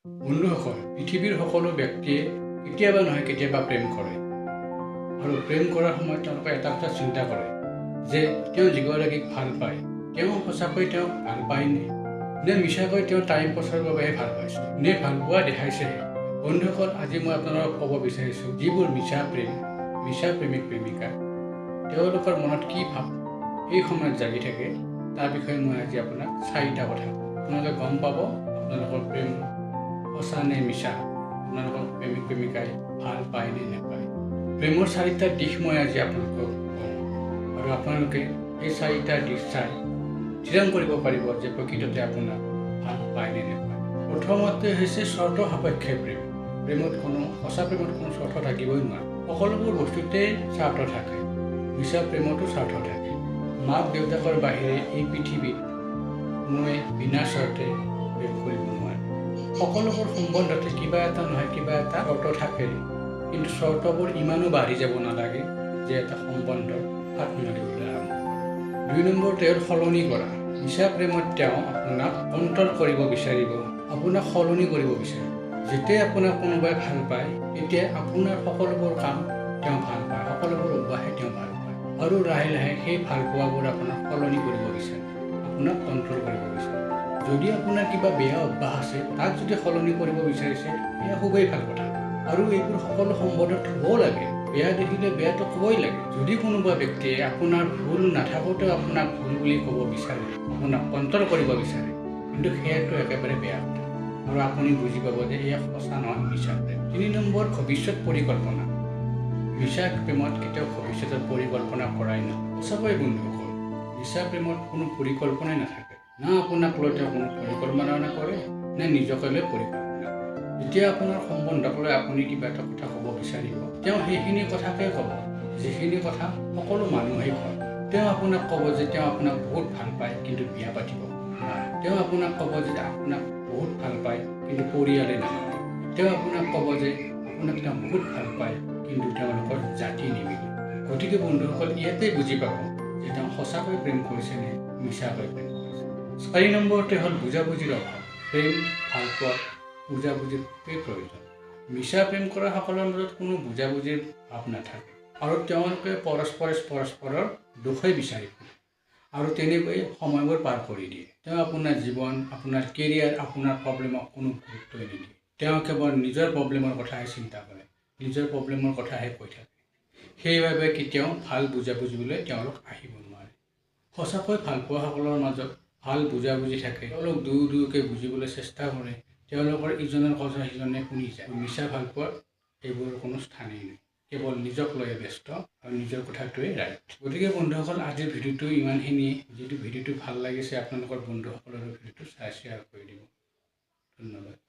বন্ধুসকল, পৃথিৱীৰ সকলো ব্যক্তিয়ে কেতিয়াবা নহয় কেতিয়াবা প্ৰেম কৰে আৰু প্ৰেম কৰাৰ সময়ত তেওঁলোকে এটা কথা চিন্তা কৰে যে তেওঁ যিগৰাকীক ভাল পায় তেওঁ সঁচাকৈ তেওঁক ভাল পায়নে, নে মিছাকৈ তেওঁ টাইম পাছৰ বাবেহে ভাল পাইছে, নে ভাল পোৱা দেখাইছেহে। বন্ধুসকল, আজি মই আপোনালোকক ক'ব বিচাৰিছোঁ যিবোৰ মিছা প্ৰেমিক প্ৰেমিকা তেওঁলোকৰ মনত কি ভাৱ এই সময়ত জাগি থাকে তাৰ বিষয়ে মই আজি আপোনাক 4টা কথা আপোনালোকে গম পাব। আপোনালোকৰ প্ৰেম সঁচা নে মিছা, আপোনালোকৰ প্ৰেমিক প্ৰেমিকাই ভাল পায় নে নাপায়। প্ৰেমৰ 4টা দিশ মই আজি আপোনালোকক কওঁ আৰু আপোনালোকে এই 4টা দিশ চাই থিৰাং কৰিব পাৰিব যে প্ৰকৃততে আপোনাক ভাল পায় নে নাপায়। প্ৰথমতে হৈছে চৰ্ত সাপেক্ষে প্ৰেম। সঁচা প্ৰেমত কোনো স্বাৰ্থ থাকিবই নোৱাৰে। সকলোবোৰ বস্তুতে স্বাৰ্থ থাকে। মিছা প্ৰেমতো স্বাৰ্থ থাকে। মাক দেউতাকৰ বাহিৰে এই পৃথিৱীত কোনোৱে বিনা স্বাৰ্থে প্ৰেম কৰিব নোৱাৰে। সকলোবোৰ সম্বন্ধতে কিবা এটা নহয় কিবা এটা চৰ্ত থাকে, কিন্তু চৰ্তবোৰ ইমানো বাঢ়ি যাব নালাগে যে এটা সম্বন্ধৰ হাত মাৰিবলৈ আৰম্ভ কৰে। 2 নম্বৰতে হ'ল সলনি কৰা। মিছা প্ৰেমত তেওঁ আপোনাক কণ্ট্ৰল কৰিব বিচাৰিব, আপোনাক সলনি কৰিব বিচাৰিব। যেতিয়া আপোনাক কোনোবাই ভাল পায় তেতিয়া আপোনাৰ সকলোবোৰ কাম তেওঁ ভাল পায়, সকলোবোৰ অভ্যাসে তেওঁ ভাল পায় আৰু লাহে লাহে সেই ভাল পোৱাবোৰ আপোনাক সলনি কৰিব বিচাৰে, আপোনাক কণ্ট্ৰল কৰিব বিচাৰে। যদি আপোনাৰ কিবা বেয়া অভ্যাস আছে তাক যদি সলনি কৰিব বিচাৰিছে এয়া খুবেই ভাল কথা আৰু এইবোৰ সকলো সম্বন্ধত হ'বও লাগে। বেয়া দেখিলে বেয়াটো ক'বই লাগে। যদি কোনোবা ব্যক্তিয়ে আপোনাৰ ভুল নাথাকোঁতেও আপোনাক ভুল বুলি ক'ব বিচাৰে, আপোনাক কণ্ট্ৰল কৰিব বিচাৰে, কিন্তু সেয়াটো একেবাৰে বেয়া কথা আৰু আপুনি বুজি পাব যে এয়া সঁচা নহয়, মিছা প্ৰেম। 3 নম্বৰ, ভৱিষ্যত পৰিকল্পনা। মিছা প্ৰেমত কেতিয়াও ভৱিষ্যতৰ পৰিকল্পনা কৰাই নহয়। সঁচাকৈ বন্ধুসকল, মিছা প্ৰেমত কোনো পৰিকল্পনাই নাথাকে। না আপোনাক লৈ তেওঁ কোনো পৰিকল্পনা নকৰে, নে নিজকে লৈ পৰিকল্পনা কৰে। যেতিয়া আপোনাৰ সম্বন্ধক লৈ আপুনি কিবা এটা কথা ক'ব বিচাৰিব তেওঁ সেইখিনি কথাকে ক'ব যিখিনি কথা সকলো মানুহেই কয়। তেওঁ আপোনাক ক'ব যে তেওঁ আপোনাক বহুত ভাল পায় কিন্তু বিয়া পাতিব নোৱাৰে। তেওঁ আপোনাক ক'ব যে আপোনাক বহুত ভাল পায় কিন্তু পৰিয়ালে নামানে। তেওঁ আপোনাক ক'ব যে আপোনাক তেওঁ বহুত ভাল পায় কিন্তু তেওঁলোকৰ জাতি নিমিলে। গতিকে বন্ধুসকল, ইয়াতে বুজি পাব যে তেওঁ সঁচাকৈ প্ৰেম কৰিছে নে মিছাকৈ প্ৰেম কৰিছে। 4 নম্বৰতে হ'ল বুজাবুজিৰ অভাৱ। প্ৰেম ভাল পোৱাত বুজাবুজিৰ খুবেই প্ৰয়োজন। মিছা প্ৰেম কৰা সকলৰ মাজত কোনো বুজাবুজিৰ ভাৱ নাথাকে আৰু তেওঁলোকে পৰস্পৰৰ দোষেই বিচাৰি ফুৰে আৰু তেনেকৈ সময়বোৰ পাৰ কৰি দিয়ে। তেওঁ আপোনাৰ জীৱন, আপোনাৰ কেৰিয়াৰ, আপোনাৰ প্ৰব্লেমক কোনো গুৰুত্বই নিদিয়ে। তেওঁ কেৱল নিজৰ প্ৰব্লেমৰ কথাহে চিন্তা কৰে, নিজৰ প্ৰব্লেমৰ কথাহে কৈ থাকে। সেইবাবে কেতিয়াও ভাল বুজাবুজিবলৈ তেওঁলোক আহিব নোৱাৰে। সঁচাকৈ ভাল পোৱাসকলৰ মাজত ভাল বুজাবুজি থাকে। তেওঁলোক দুয়োকে বুজিবলৈ চেষ্টা কৰে, তেওঁলোকৰ ইজনৰ কথা সিজনে শুনি যায়। মিছা ভাল পোৱাত এইবোৰৰ কোনো স্থানেই নাই। কেৱল নিজক লৈয়ে ব্যস্ত আৰু নিজৰ কথাটোৱে ৰাইট। গতিকে বন্ধুসকল, আজিৰ ভিডিঅ'টো ইমানখিনিয়ে। যদি ভিডিঅ'টো ভাল লাগিছে আপোনালোকৰ বন্ধুসকলৰ ভিডিঅ'টো শ্বেয়াৰ কৰি দিব। ধন্যবাদ।